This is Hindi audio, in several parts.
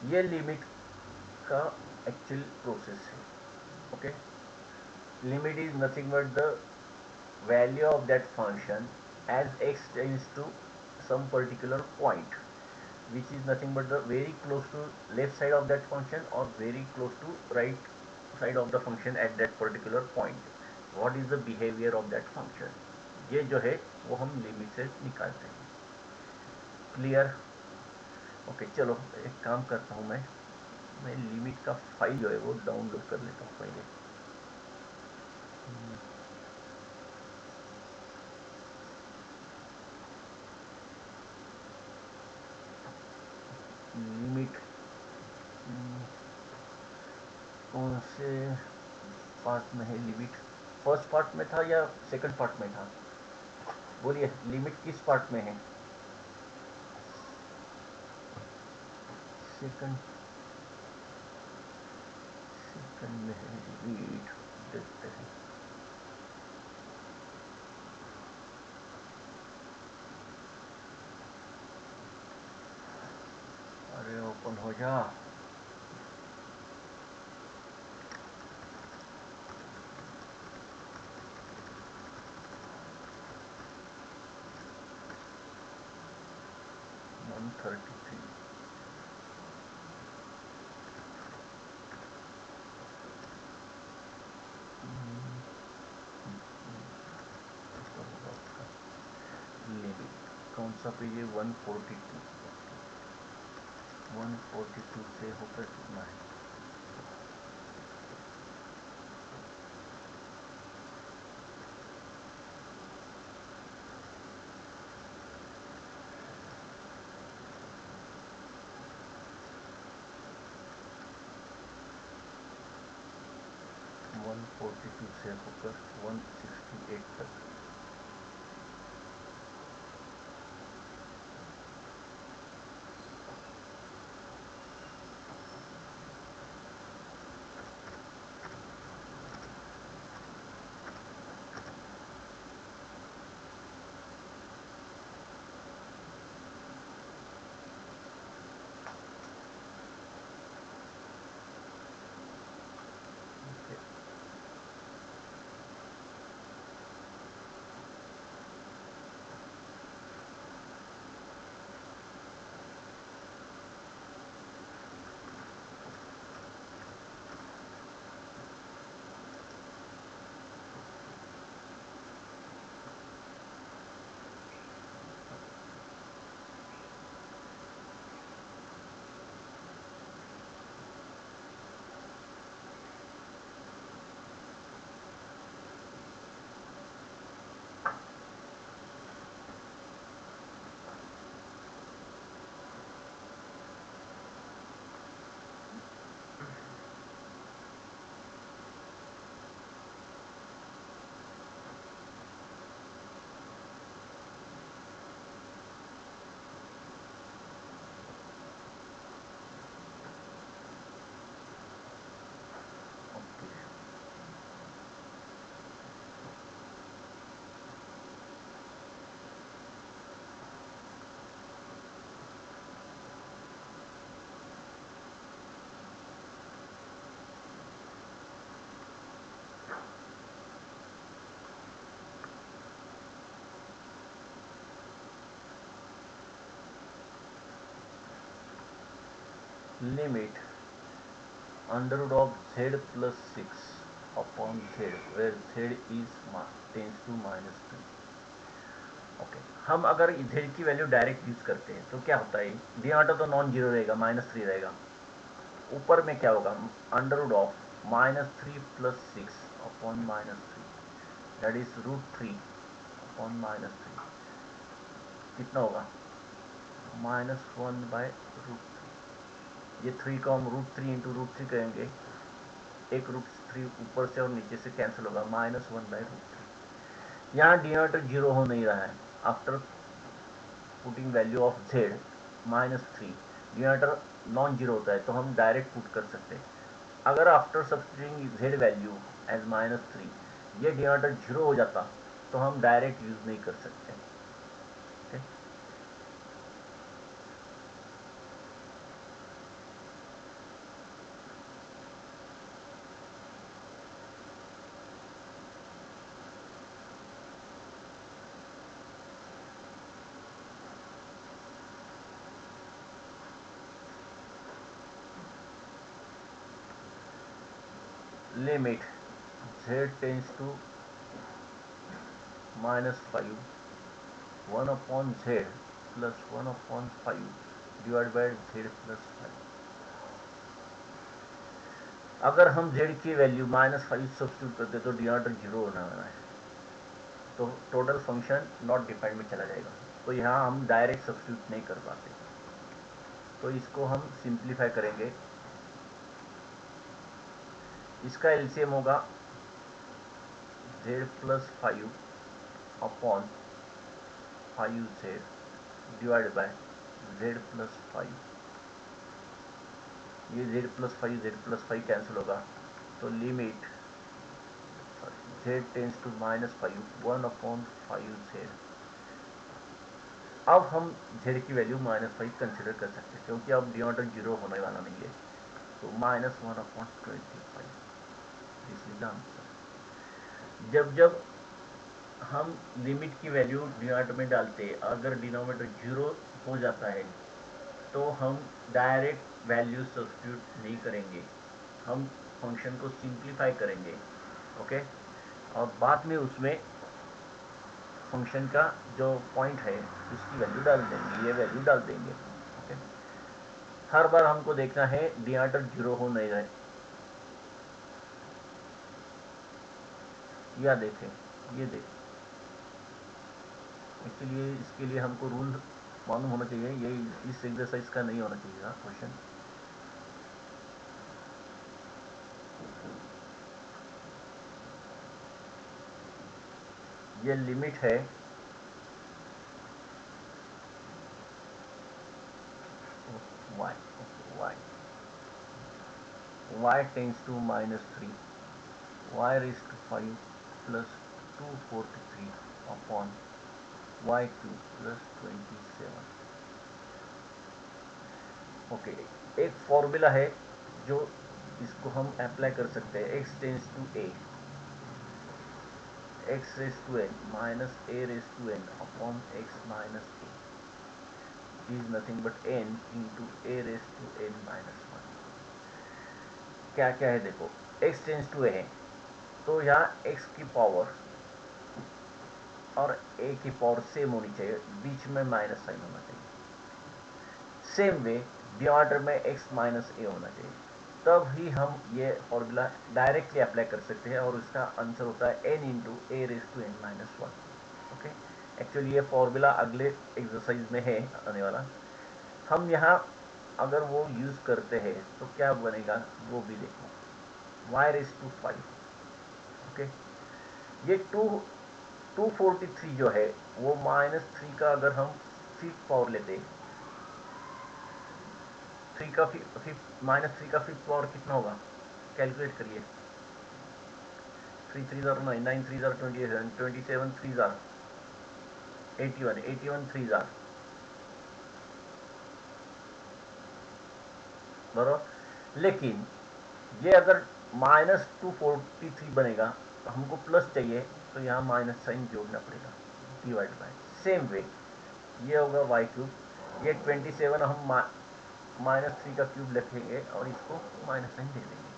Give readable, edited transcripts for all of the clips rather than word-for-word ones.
ये लिमिट का एक्चुअल प्रोसेस है. Okay, limit is nothing but the value of that function as x tends to some particular point, which is nothing but the very close to left side of that function or very close to right side of the function at that particular point. What is the behavior of that function? ये जो है वो हम लिमिट से निकालते हैं. क्लियर? ओके, चलो एक काम करता हूँ मैं लिमिट का फाइल जो है वो डाउनलोड कर लेता हूँ पहले. लिमिट कौन से पार्ट में है लिमिट? फर्स्ट पार्ट में था या सेकंड पार्ट में था? बोलिए, लिमिट किस पार्ट में है? सेकंड सेकंड में है लिमिट. देखते हैं. अरे ओपन हो जा. वन 33. लिमिट कौन सा पेज है? 142. 142 से होकर कितना है? वन 142 से होकर 168 तक. Limit under root of z plus 6 upon z where z is tends to minus 3. Okay, हम अगर z की वैल्यू डायरेक्ट यूज करते हैं तो क्या होता है? डिनोमिनेटर तो नॉन जीरो रहेगा, -3 रहेगा. ऊपर में क्या होगा? Under root of -3 plus 6 upon -3, that is √3 upon -3. कितना होगा? -1/√3. ये 3 को हम √3 इंटू √3 करेंगे. एक √3 ऊपर से और नीचे से कैंसिल होगा. -1/√3. यहाँ डिनोमिनेटर जीरो हो नहीं रहा है. After putting value of z -3, denominator non zero होता है तो हम डायरेक्ट पुट कर सकते हैं. अगर after substituting z value as -3 ये डिनोमिनेटर जीरो हो जाता तो हम डायरेक्ट यूज नहीं कर सकते. okay? Limit z tends to -5 1 upon z plus 1 upon 5 divide by z plus 5। अगर हम z की वैल्यू -5 सब्स्टिट्यूट करते तो डिनोमिनेटर 0 होना है, तो टोटल फंक्शन नॉट डिफाइंड में चला जाएगा। तो यहाँ हम डायरेक्ट सब्स्टिट्यूट नहीं कर पाते, तो इसको हम सिंप्लीफाई करेंगे। इसका एलसीएम होगा z plus 5 upon 5z divide by z plus 5। ये z प्लस 5 कैंसिल होगा, तो limit z tends to -5 1 upon 5z। अब हम z की वैल्यू -5 कंसिडर कर सकते हैं, क्योंकि अब डिनोमिनेटर 0 होने वाला नहीं है, तो -1 upon 25। This is the answer. जब हम लिमिट की वैल्यू डिनोमिनेटर में डालते हैं, अगर डिनोमिनेटर 0 हो जाता है तो हम डायरेक्ट वैल्यू सब्स्टिट्यूट नहीं करेंगे, हम फंक्शन को सिंप्लीफाई करेंगे। ओके, और बाद में उसमें फंक्शन का जो पॉइंट है उसकी वैल्यू डाल देंगे, ये वैल्यू डाल देंगे। ओके, हर बार हमको देखना है डिनोमिनेटर 0 हो नहीं रहे। या देखें, ये देखें, एक्चुअली इसके लिए हमको रूल मालूम होना चाहिए, ये इस एक्सरसाइज का नहीं होना चाहिए क्वेश्चन। ये लिमिट है y tends to -3 y raise to 5 plus 243 upon y³ plus 27। Okay, एक फॉर्मूला है जो इसको हम अप्लाई कर सकते हैं। x tends to a, x raise to n minus a raise to n upon x minus a is nothing but n into a raise to n minus 1। क्या क्या है देखो, x टेंस टू a है तो यहाँ x की पावर और a की पावर सेम होनी चाहिए, बीच में माइनस साइन होना चाहिए। सेम वे डिनोमिनेटर में x माइनस a होना चाहिए, तब ही हम ये फॉर्मूला डायरेक्टली अप्लाई कर सकते हैं, और उसका आंसर होता है n into a raise to n minus 1। Okay, actually ये फॉर्मूला अगले एक्सरसाइज में है आने वाला। हम यहाँ अगर वो यूज़ करते हैं तो क्या बनेगा वो भी देखो, y रेज़ टू 5। ओके, ये 243 जो है वो -3 का अगर हम फिफ्थ पावर लेते, 3 का -3 का फिफ्थ पावर कितना होगा, कैलकुलेट करिए। 3 3 ज़ार 9, 9 3 ज़ार 27, 27 3 ज़ार 81, 81 3 ज़ार बराबर। लेकिन ये अगर -243 बनेगा तो हमको प्लस चाहिए, तो यहाँ माइनस साइन जोड़ना पड़ेगा, डिवाइड बाय। सेम वे ये होगा y³, ये 27 हम -3 का क्यूब लिखेंगे और इसको माइनस साइन दे देंगे।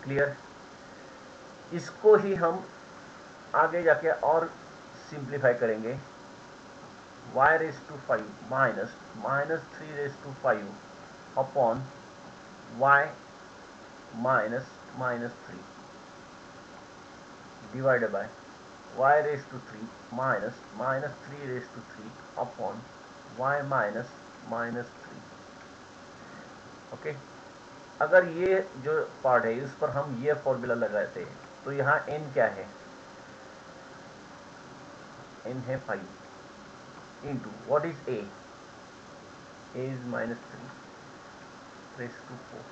क्लियर? इसको ही हम आगे जाके और सिंप्लीफाई करेंगे। y raise to 5 minus -3 raise to 5 upon y minus -3 divided by y raise to 3 minus -3 raise to 3 upon y minus -3। Okay, अगर ये जो पार्ट है इस पर हम ये फॉर्मूला लगाते हैं तो यहाँ n क्या है, n है 5 into what is a is -3 raise to 4।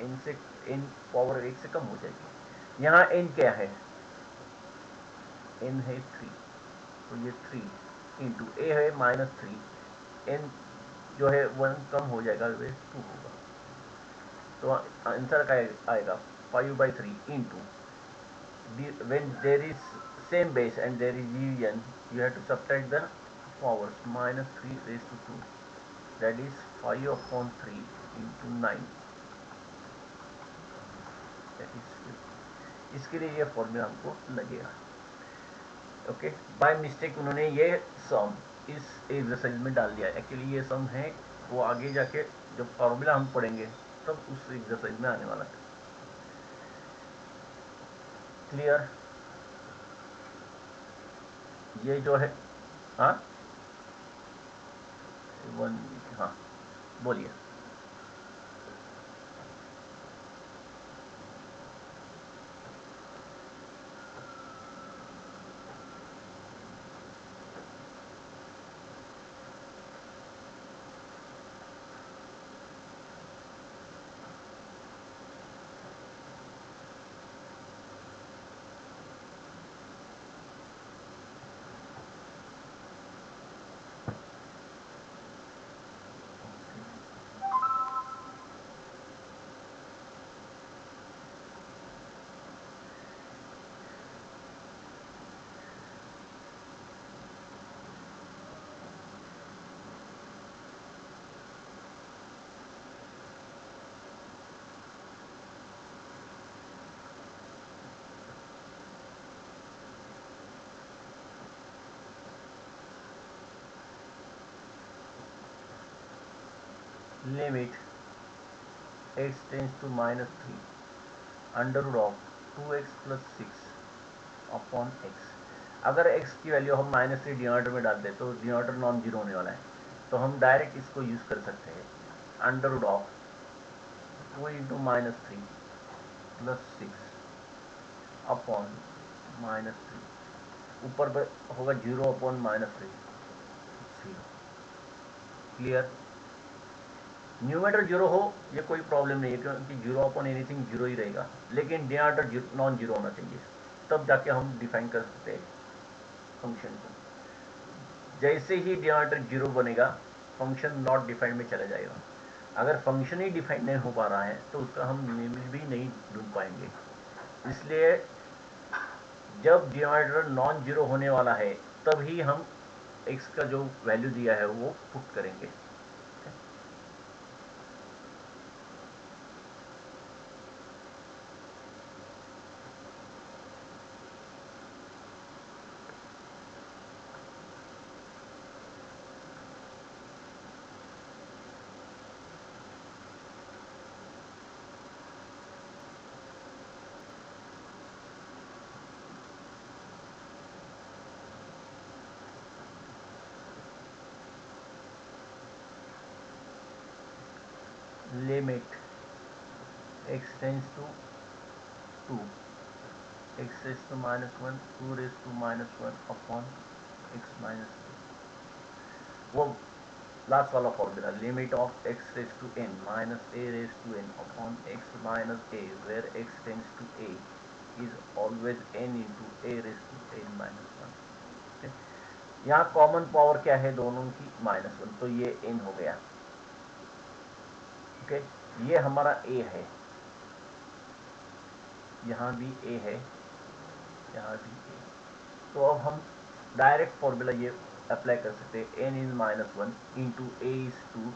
n से n पावर 1 से कम हो जाएगी। यहाँ n क्या है, n है 3, तो ये 3 इंटू a है -3, n जो है 1 कम हो जाएगा, वे 2 होगा। तो आंसर क्या आएगा 5/3 into, when there is same base and there is division you have to subtract the powers, -3 raised to 2, that is 5/3 into 9 इसके लिए ये फॉर्मूला हमको लगेगा। ओके, बाय मिस्टेक उन्होंने ये सम इस एक्सरसाइज में डाल दिया। एक्चुअली ये सम है वो आगे जाके जब फॉर्मूला हम पढ़ेंगे तब उस एक्सरसाइज में आने वाला था। क्लियर? ये जो है, हाँ हाँ बोलिए। Limit x tends to -3 under root of 2x + 6 upon x। अगर x की वैल्यू हम -3 डिनोमिनेटर में डाल दें तो डिनोमिनेटर नॉन जीरो होने वाला है, तो हम डायरेक्ट इसको यूज कर सकते हैं अंडर रूट ऑफ 2 × -3 + 6 अपॉन -3, ऊपर पर होगा 0 अपॉन -3 0। क्लियर? न्यूमेटर जीरो हो ये कोई प्रॉब्लम नहीं है, क्योंकि 0 अपॉन एनीथिंग जीरो ही रहेगा, लेकिन डिनोमिनेटर नॉन जीरो होना चाहिए, तब जाके हम डिफाइन कर सकते हैं फंक्शन को। जैसे ही डिनोमिनेटर जीरो बनेगा फंक्शन नॉट डिफाइंड में चला जाएगा। अगर फंक्शन ही डिफाइन नहीं हो पा रहा है तो उसका हम लिमिट भी नहीं ढूंढ पाएंगे। इसलिए जब डिनोमिनेटर नॉन जीरो होने वाला है तभी हम x का जो वैल्यू दिया है वो पुट करेंगे। Limit x tends to 2 x raise to -1 2 raise to -1 upon x -2, वो लास्ट वाला formula, limit of x raise to n minus a raise to n upon x minus a, where x tends to a is always n into a raise to n -1। यहाँ कॉमन पावर क्या है दोनों की? -1, तो ये n हो गया। ओके, ये हमारा a है, यहाँ भी a है, यहाँ भी a। तो अब हम डायरेक्ट फॉर्मूला ये अप्लाई कर सकते हैं, n is -1 into a is 2,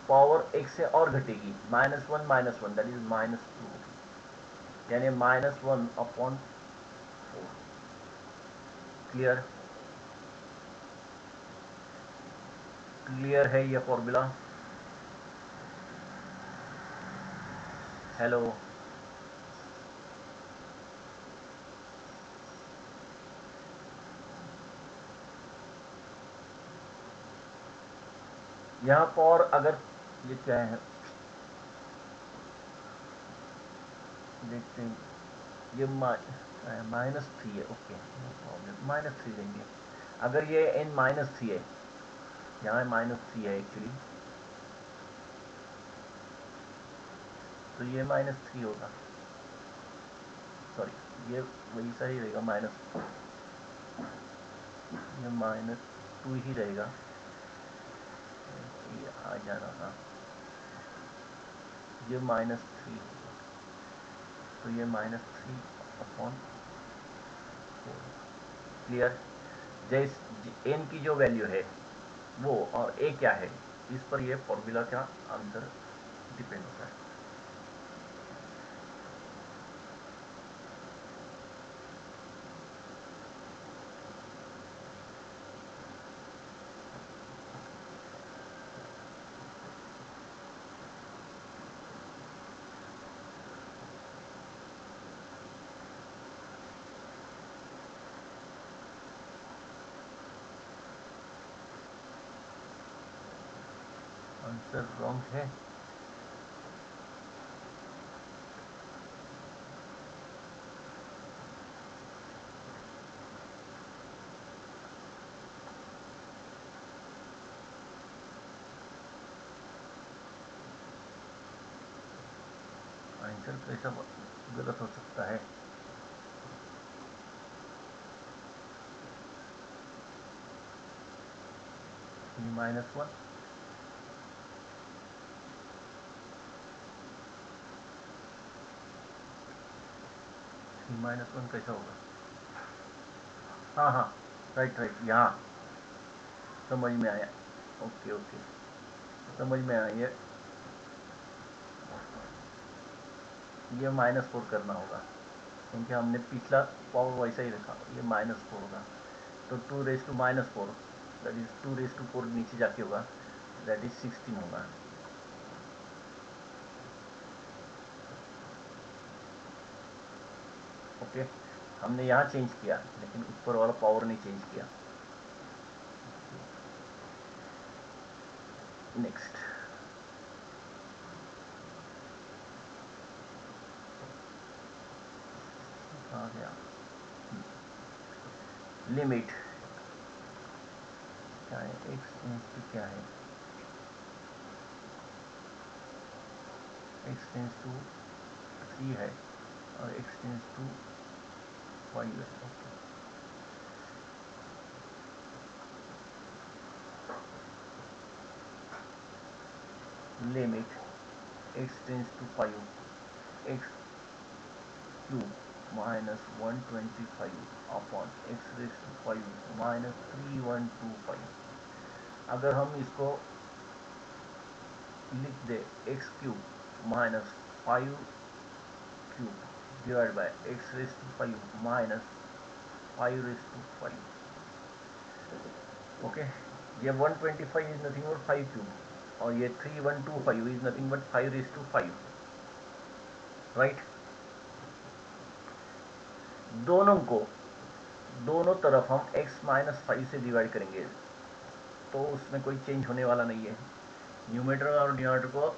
power x से और घटेगी, -1 दैट इज -2, यानी -1 अपॉन 4। क्लियर? क्लियर है ये फॉर्मूला? हेलो, यहाँ पर अगर ये क्या है देखते हैं, ये -3 है। ओके, नो प्रॉब्लम, -3 लेंगे। अगर ये n -3 है, यहाँ -3 है एक्चुअली, तो ये -3 होगा, सॉरी ये वही सही रहेगा, ये -2 ही रहेगा, ये आ जा रहा, ये -3 होगा, तो ये -3 अपॉन 4। क्लियर? जैसे n की जो वैल्यू है वो और a क्या है, इस पर ये फॉर्मूला का आंसर डिपेंड होता है। आंसर रॉन्ग है। आंसर कैसा गलत हो सकता है? -1 -1 कैसा होगा? हाँ हाँ, राइट राइट, यहाँ समझ में आया। ओके ओके, समझ में आया। ये -4 करना होगा, क्योंकि हमने पिछला पावर वैसा ही रखा। ये -4 होगा, तो 2⁻⁻4, दैट इज 2⁻4 नीचे जाके होगा, दैट इज 16 होगा। ओके, हमने यहाँ चेंज किया, लेकिन ऊपर वाला पावर नहीं चेंज किया। नेक्स्ट, आ गया लिमिट। क्या है? एक्स टेंस टू क्या है? एक्स टेंस टू 3 है और एक्स टेंस टू 5 है। Okay, limit x tends to 5 x cube -125 upon x raise to 5 -3125। अगर हम इसको लिख दे x cube -5 cube divide by x raise to 5 -5 raise to 5। Okay, ये 125 इज नथिंग बट 5 क्यूब, और ये 3125 is nothing but 5 raise to 5, right. दोनों तरफ हम x -5 से डिवाइड करेंगे, तो उसमें कोई चेंज होने वाला नहीं है। न्यूमरेटर और डिनोमिनेटर को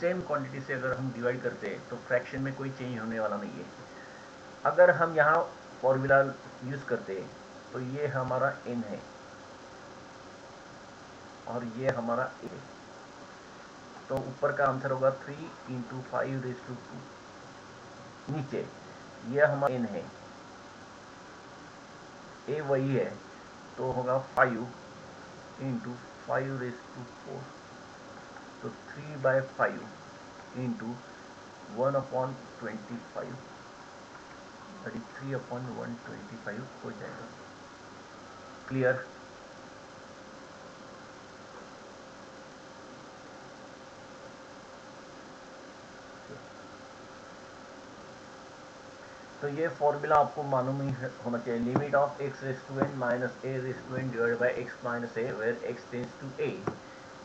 सेम क्वांटिटी से अगर हम डिवाइड करते हैं तो फ्रैक्शन में कोई चेंज होने वाला नहीं है। अगर हम यहाँ फॉर्मूला यूज करते हैं तो ये हमारा n है और ये हमारा a है, तो ऊपर का आंसर होगा 3 × 5⁻²। नीचे ये हमारा n है, a वही है, तो होगा 5 × 5⁻4, तो 3/5 × 1/25, दैट इज 3/125 हो जाएगा। क्लियर? तो ये फॉर्मूला आपको मालूम ही होना चाहिए। Limit of x raise to n minus a raise to n divide by x minus a, where x tends to a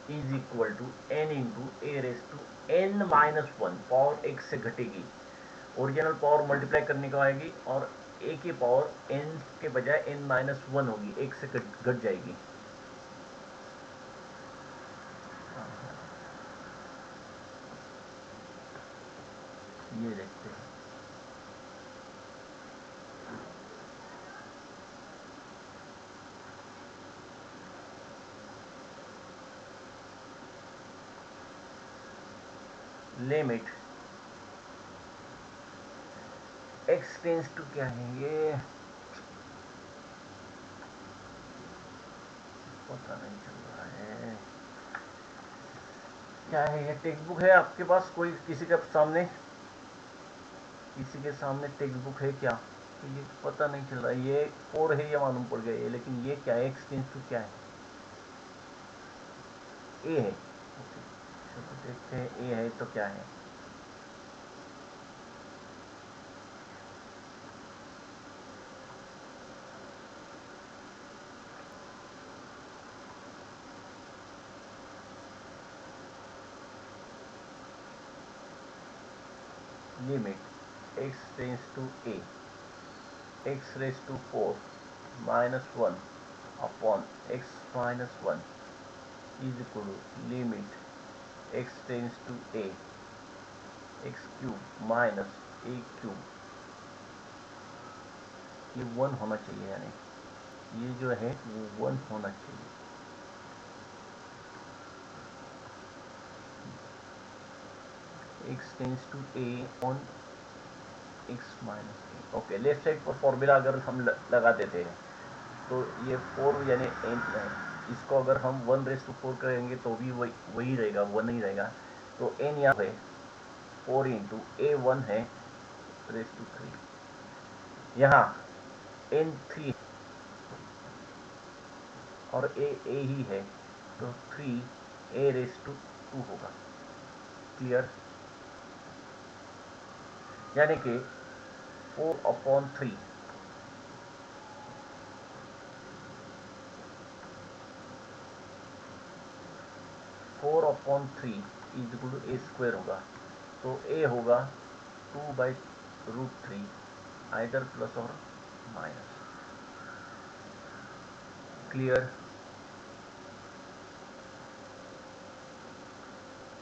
is equal to n into a raise to n minus 1। Power x से घटेगी, ओरिजिनल पावर मल्टीप्लाई करने को आएगी और a की पावर n के बजाय n माइनस 1 होगी, एक से घट जाएगी। ये देखते हैं, लिमिट x टेंस टू क्या है, ये पता नहीं चल रहा है क्या है। ये टेक्स्ट बुक है आपके पास? कोई किसी के सामने टेक्स्ट बुक है क्या? तो ये पता नहीं चल रहा है, ये 4 है, ये मालूम पड़ गया ये, लेकिन ये क्या है? x टेंस टू क्या है? a है। ओके, चलो देखते हैं a है तो क्या है। Limit x tends to a, x raise to 4 -1 upon x minus 1 is equal to limit x tends to a, x cube minus a cube, ये 1 होना चाहिए, यानी ये जो है वो 1 होना चाहिए। x tends to a on x minus a. Okay, left side पर फॉर्मूला अगर हम लगा देते हैं तो ये 4 यानी n, इसको अगर हम 1/4 करेंगे तो भी वही रहेगा, 1 ही रहेगा। तो n यहाँ है 4 इंटू ए 1 है रेस टू 3, यहाँ n 3 और a ही है, तो 3 a रेस टू 2 होगा। क्लियर? यानी कि 4/3 4/3 is equal to a square होगा। तो a होगा 2/√3, आइदर प्लस और minus. Clear?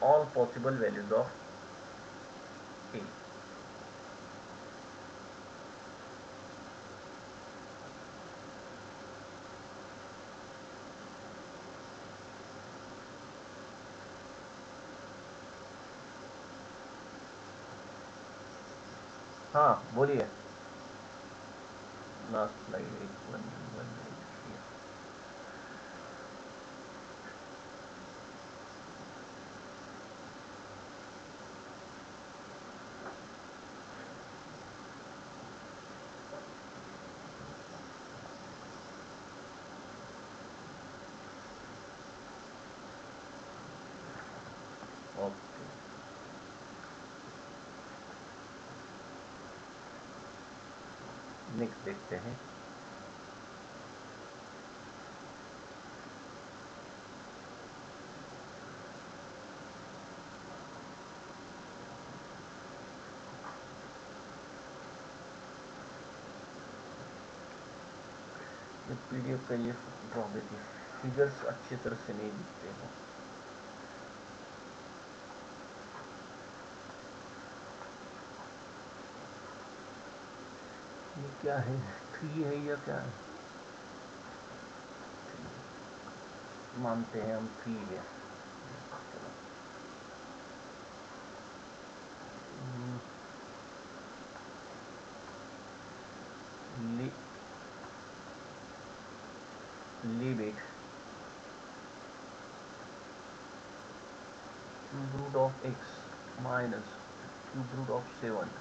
All possible values of a। हाँ बोलिए। लास्ट स्लाइड 1 ओके, नेक्स्ट देखते हैं। ये पीडीएफ का ये ड्रॉबैक है, फिगर्स अच्छी तरह से नहीं दिखते हैं। ये क्या है, 3 है या क्या है? मानते हैं हम 3 है। Leave it cube root of x minus cube root of 7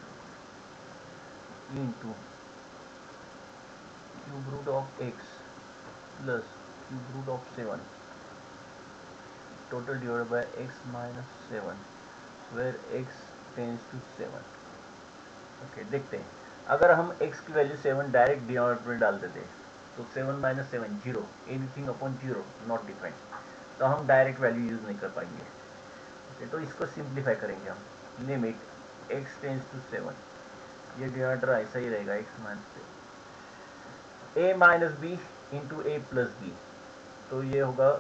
into cube root of x plus cube root of 7 total divided by x minus 7 where x tends to 7। Okay, देखते हैं। अगर हम x की वैल्यू 7 डायरेक्ट डिनोमिनेटर में डाल देते तो 7 minus 7 zero, anything upon zero not defined, तो हम डायरेक्ट वैल्यू यूज नहीं कर पाएंगे। ओके, तो इसको सिंप्लीफाई करेंगे हम। लिमिट x टेंस टू 7, ये डिनोमिनेटर ऐसा ही रहेगा, x minus a minus b into a plus b, तो ये होगा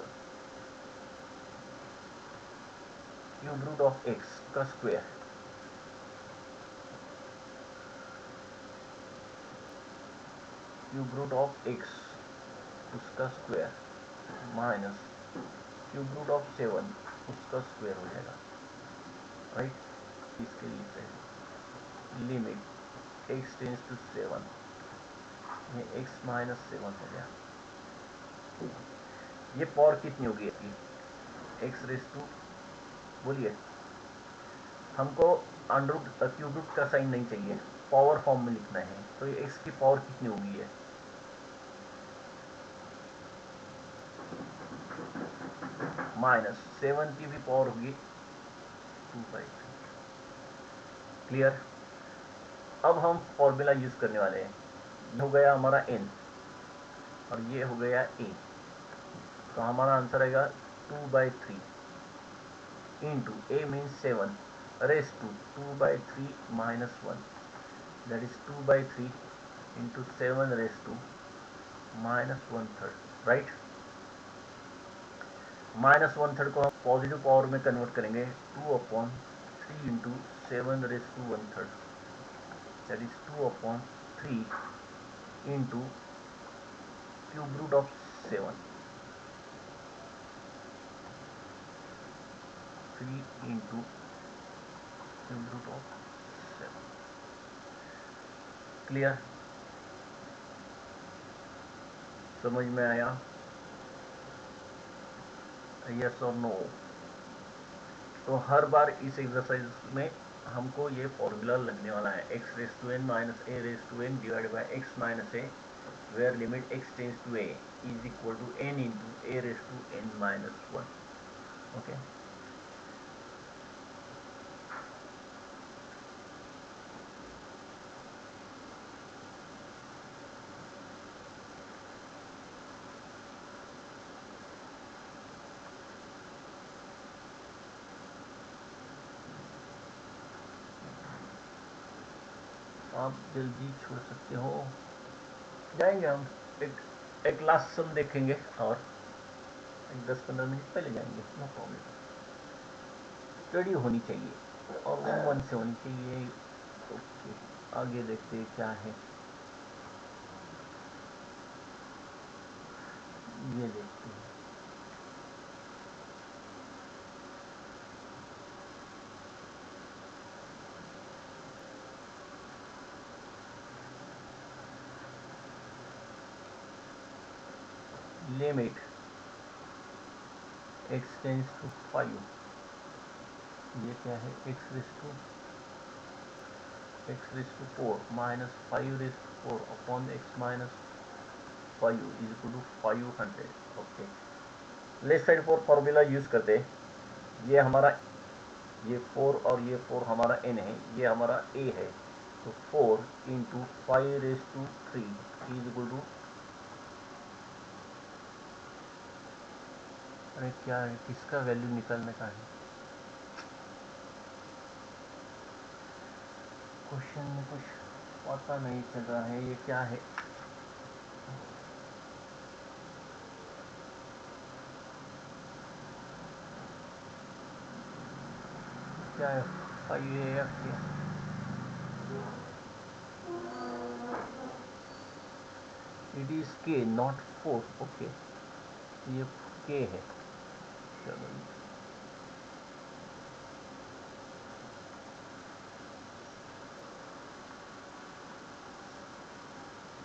क्यूब रूट ऑफ एक्स का square cube root of x उसका square minus cube root of 7 उसका स्क्वायर हो जाएगा, राइट। इसके लिए लिमिट x टेंस टू 7, ये x माइनस 7 हो गया। ये पावर कितनी होगी इसकी, x रेस टू, बोलिए। हमको अंडर क्यूब रूट का साइन नहीं चाहिए, पावर फॉर्म में लिखना है, तो ये x की पावर कितनी होगी है, माइनस 7 की भी पावर होगी 2/3। क्लियर? अब हम फॉर्मूला यूज करने वाले हैं। ये हो गया हमारा n और ये हो गया a, तो हमारा आंसर आएगा 2/3 into a means 7 raise to 2/3 minus 1, that is 2/3 into 7 raise to minus 1/3, right. -1/3 को हम पॉजिटिव पावर में कन्वर्ट करेंगे, 2/3 into 7⁻⁻⁻, that is 2/3 into cube root of 7, 3 into cube root of 7। Clear? समझ में आया? यस और नो? तो हर बार इस एक्सरसाइज में हमको ये फॉर्मूला लगने वाला है, x⁻n minus a⁻n divide by x minus a, where limit x tends to a is equal to n into a⁻n minus 1। Okay, आप जल्दी छोड़ सकते हो। जाएंगे हम एक लास्ट सम देखेंगे और 10-15 मिनट पहले जाएंगे, नो प्रॉब्लम। स्टडी होनी चाहिए और वो मन से होनी चाहिए। ओके, आगे देखते हैं क्या है, ये देखते हैं। लिमिट x टेंड्स टू 5, ये क्या है, x⁻4 minus 5⁻4 upon x minus 5 is equal to 500। Okay, left side for formula use करते हैं। ये हमारा, ये 4 और ये 4 हमारा n है, ये हमारा a है, तो 4 इंटू 5⁻3 इज इक्वल टू, अरे क्या है, किसका वैल्यू निकालने का है, क्वेश्चन में कुछ पता नहीं चल रहा है, ये क्या है। क्या है 5AF के, it is k not 4। Okay, ये k है। चलो,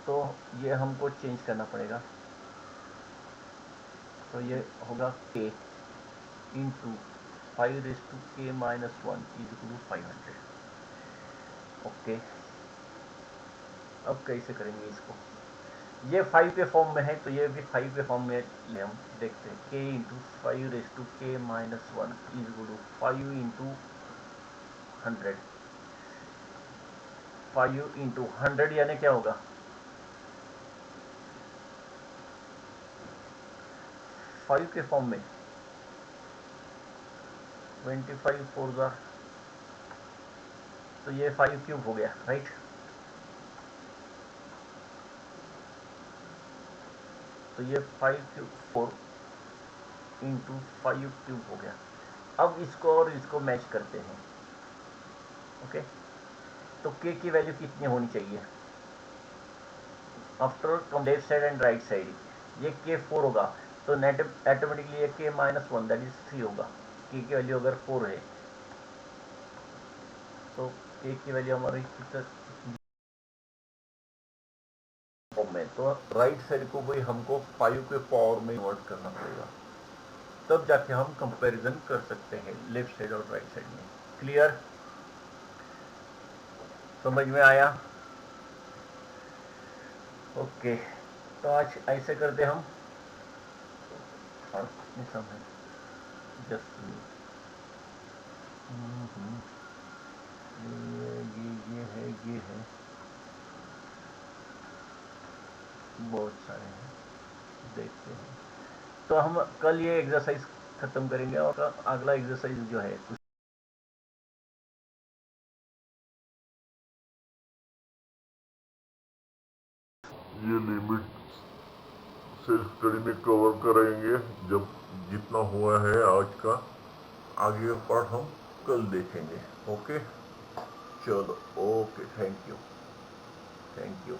तो ये हमको चेंज करना पड़ेगा, तो ये होगा k into 5⁻k-1 is equal to 500। Okay, अब कैसे करेंगे इसको, ये 5 के फॉर्म में है तो ये भी 5 के फॉर्म में ले, हम देखते हैं, k into 5⁻k-1 is equal to 5 into 100, 5 into 100 यानी क्या होगा, 5 के फॉर्म में 25 4 ज़ा, तो ये 5 क्यूब हो गया, राइट। तो ये 5 क्यूब 4 इंटू 5 क्यूब हो गया। अब इसको और इसको मैच करते हैं। ओके, तो k की वैल्यू कितनी होनी चाहिए, after come left side and right side, ये k 4 होगा, तो नेट ऑटोमेटिकली ये k-1 दैट इज 3 होगा। k की वैल्यू अगर 4 है तो k की वैल्यू हमारी फॉर्म में, तो राइट साइड को भी हमको 5 के पावर में कन्वर्ट करना पड़ेगा, तब जाके हम कंपैरिजन कर सकते हैं लेफ्ट साइड और राइट साइड में। क्लियर? समझ में आया? ओके, तो आज ऐसे करते हम, और कितने सम है, जस्ट ये है, बहुत सारे हैं, देखते हैं। तो हम कल ये एक्सरसाइज खत्म करेंगे और अगला एक्सरसाइज जो है ये लिमिट सेल्फ स्टडी में कवर करेंगे जब जितना हुआ है आज का। आगे का पार्ट हम कल देखेंगे। ओके, चलो, ओके, थैंक यू।